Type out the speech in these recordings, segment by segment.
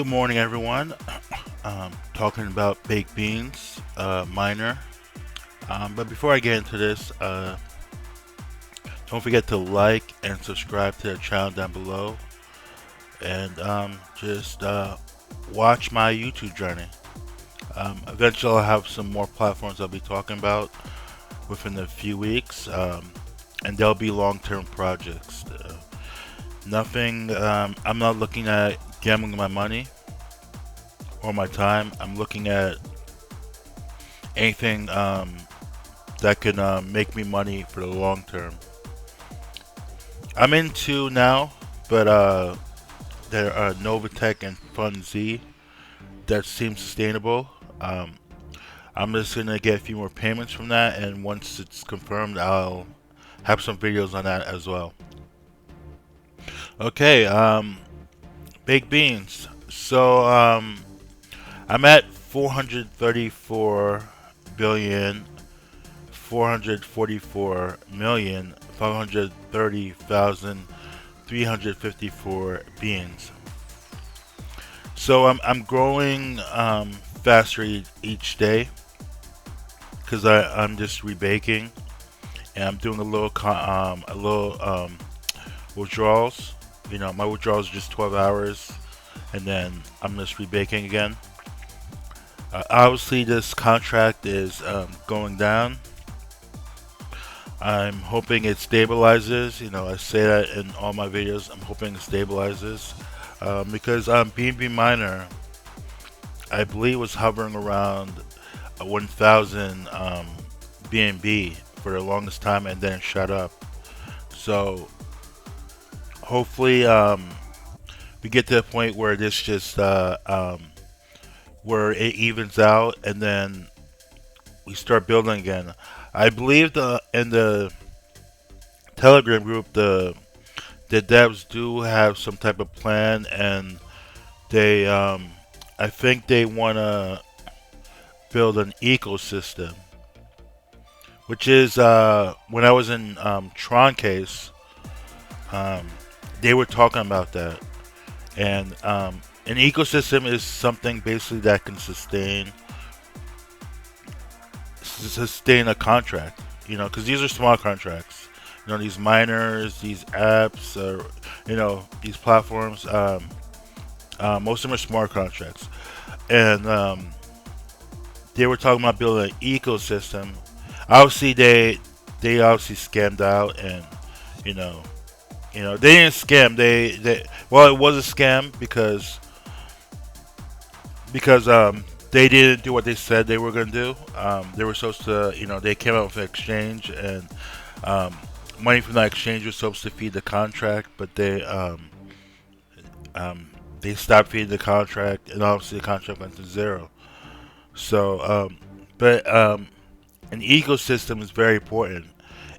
Good morning, everyone. Talking about baked beans, miner. But before I get into this, don't forget to like and subscribe to the channel down below, and just watch my YouTube journey. Eventually, I'll have some more platforms I'll be talking about within a few weeks, and they'll be long-term projects. Nothing. I'm not looking at gambling my money or my time. I'm looking at anything that can make me money for the long term. I'm into now, but there are Novatech and Fund Z that seem sustainable. Um, I'm just gonna get a few more payments from that, and once it's confirmed, I'll have some videos on that as well. Okay, baked beans. So I'm at 434 billion 444,530,354 beans. So I'm growing faster each day because I'm just rebaking and I'm doing a little withdrawals. You know, my withdrawals are just 12 hours, and then I'm just rebaking again. Obviously, this contract is going down. I'm hoping it stabilizes. You know, I say that in all my videos. I'm hoping it stabilizes because BNB Miner, I believe, was hovering around 1,000 BNB for the longest time, and then it shot up. So hopefully, we get to a point where this just where it evens out, and then we start building again. I believe in the Telegram group, the devs do have some type of plan, and they I think they want to build an ecosystem, which is when I was in Tron case, um, they were talking about that, and an ecosystem is something basically that can sustain a contract. You know, because these are small contracts. You know, these miners, these apps, you know, these platforms. Most of them are smart contracts, and they were talking about building an ecosystem. Obviously, they obviously scammed out, and you know, they didn't scam. They well, it was a scam because they didn't do what they said they were going to do. They were supposed to, you know, they came out with an exchange, and um, money from that exchange was supposed to feed the contract, but they stopped feeding the contract, and obviously the contract went to zero. So, but an ecosystem is very important.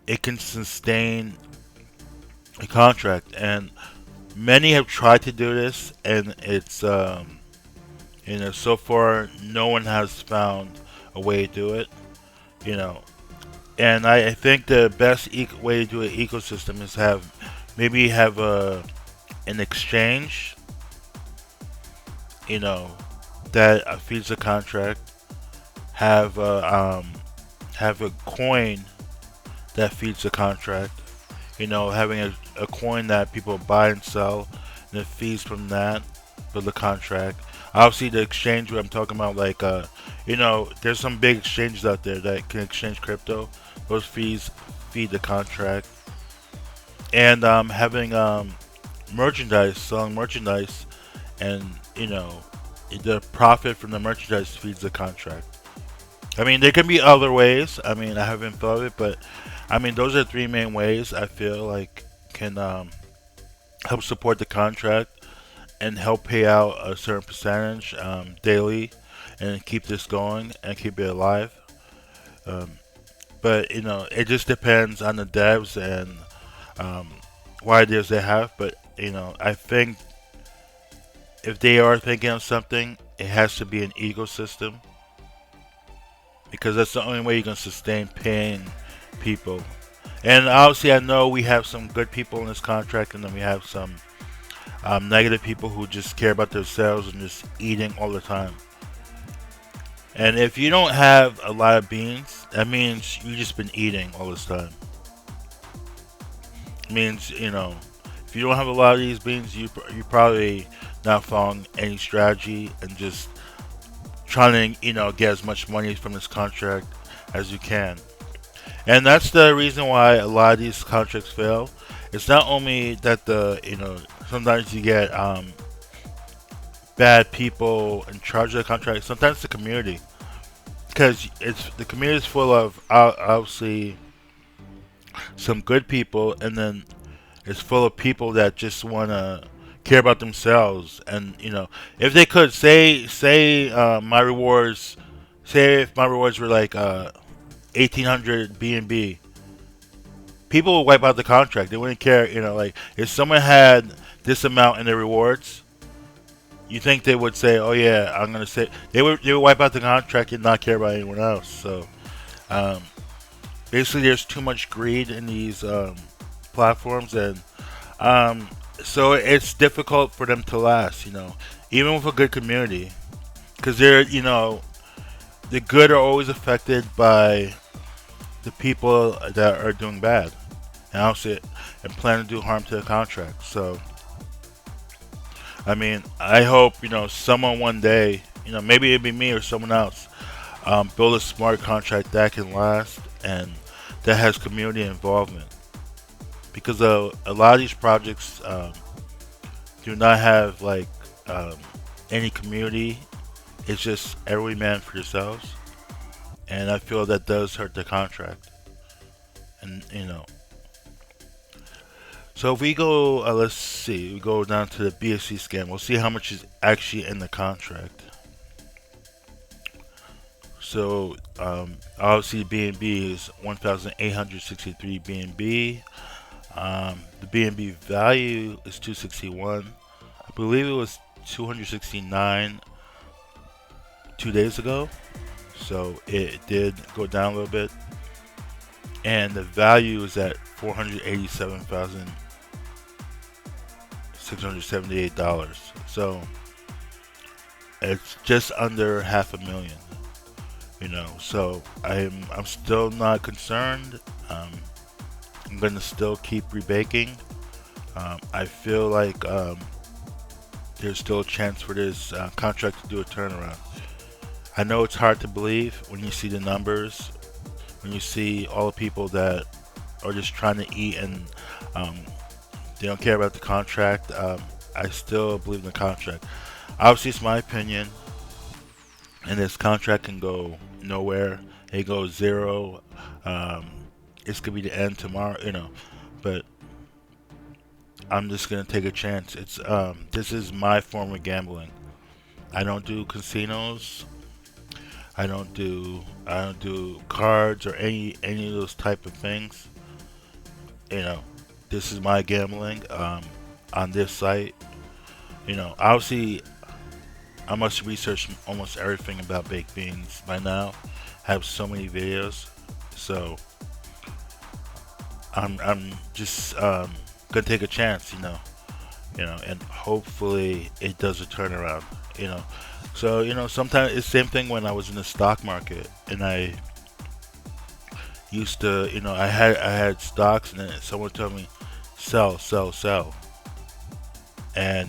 It can sustain a contract, and many have tried to do this, and it's you know, so far no one has found a way to do it. You know, and I think the best way to do an ecosystem is maybe have an exchange. You know, that feeds the contract. Have have a coin that feeds the contract. You know, having a coin that people buy and sell, and it feeds from that for the contract. Obviously, the exchange I'm talking about, like, you know, there's some big exchanges out there that can exchange crypto. Those fees feed the contract, and having merchandise, selling merchandise, and you know, the profit from the merchandise feeds the contract. I mean, there can be other ways. I mean, I haven't thought of it, but I mean, those are three main ways I feel like can help support the contract and help pay out a certain percentage daily and keep this going and keep it alive. Um, but you know, it just depends on the devs and um, what ideas they have. But you know, I think if they are thinking of something, it has to be an ecosystem because that's the only way you can sustain paying people. And obviously, I know we have some good people in this contract, and then we have some negative people who just care about themselves and just eating all the time. And if you don't have a lot of beans, that means you just been eating all this time. It means, if you don't have a lot of these beans, you probably not following any strategy and just trying to get as much money from this contract as you can. And that's the reason why a lot of these contracts fail. It's not only that sometimes you get bad people in charge of the contract. Sometimes the community, because the community is full of obviously some good people, and then it's full of people that just want to care about themselves. And if they could say my rewards, say if my rewards were like 1,800 BNB, people would wipe out the contract. They wouldn't care. Like if someone had this amount in their rewards, you think they would say, "Oh yeah, I'm gonna say." They would wipe out the contract and not care about anyone else. So um, basically, there's too much greed in these platforms, and so it's difficult for them to last. Even with a good community, because the good are always affected by the people that are doing bad, and also and plan to do harm to the contract. So I mean, I hope someone one day, maybe it'd be me or someone else, build a smart contract that can last and that has community involvement. Because a lot of these projects do not have like um, any community. It's just every man for yourselves, and I feel that does hurt the contract. And so if we go, let's see, we go down to the BSC scan. We'll see how much is actually in the contract. So obviously BNB is 1,863 BNB. The BNB value is 261. I believe it was 269 2 days ago. So it did go down a little bit. And the value is at $487,678. So it's just under half a million. So I'm still not concerned. I'm gonna still keep rebaking. I feel like there's still a chance for this contract to do a turnaround. I know it's hard to believe when you see the numbers, when you see all the people that are just trying to eat and they don't care about the contract. I still believe in the contract. Obviously, it's my opinion, and this contract can go nowhere. It goes zero. It's gonna be the end tomorrow, but I'm just gonna take a chance. This is my form of gambling. I don't do casinos. I don't do cards or any of those type of things. This is my gambling on this site. Obviously I must research almost everything about baked beans by now. I have so many videos, so I'm just gonna take a chance, and hopefully it does a turnaround, So sometimes it's the same thing when I was in the stock market, and I used to, I had stocks, and then someone told me, sell, sell, sell, and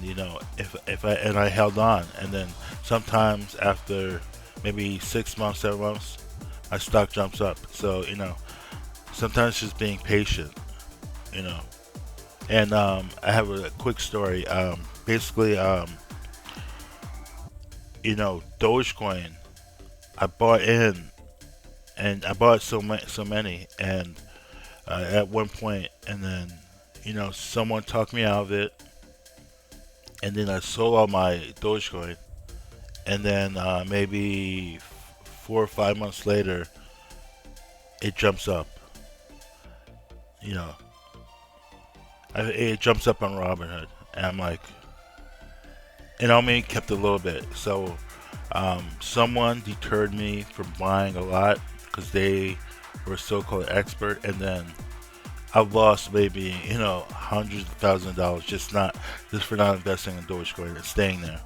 if I held on, and then sometimes after maybe 6 months, 7 months, my stock jumps up. So sometimes just being patient, you know. And I have a quick story. Basically, Dogecoin. I bought in, and I bought so many, and at one point, and then someone talked me out of it, and then I sold all my Dogecoin, and then maybe 4 or 5 months later, it jumps up. You know, it jumps up on Robinhood, and I'm like, and I only kept a little bit. So someone deterred me from buying a lot because they were a so-called expert, and then I've lost maybe hundreds of thousands of dollars just for not investing in Dogecoin and staying there.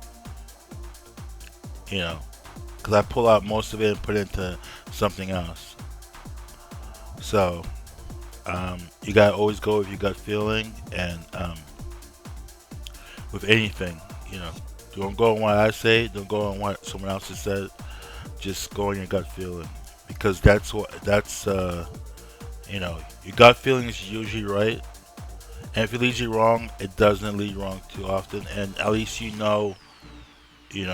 You know, because I pull out most of it and put it into something else. So you gotta always go with your gut feeling, and with anything, don't go on what I say, don't go on what someone else has said. Just go on your gut feeling, because your gut feeling is usually right. And if it leads you wrong, it doesn't lead you wrong too often. And at least you know, you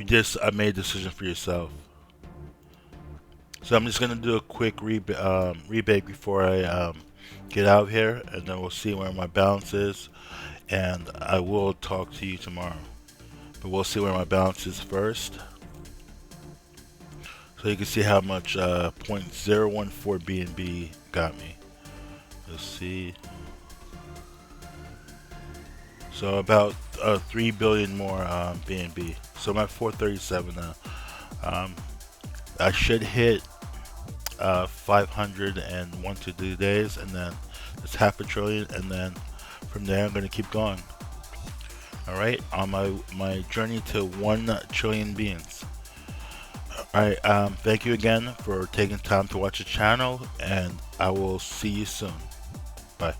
just made a decision for yourself. So I'm just gonna do a quick rebate before I get out of here, and then we'll see where my balance is, and I will talk to you tomorrow. But we'll see where my balance is first, so you can see how much 0.014 BNB got me. Let's see. So about 3 billion more BNB. So I'm at 437 now. Um, I should hit 500 and 1 to 2 days, and then it's half a trillion, and then from there I'm going to keep going. All right, on my journey to 1 trillion beans. All right, thank you again for taking time to watch the channel, and I will see you soon. Bye.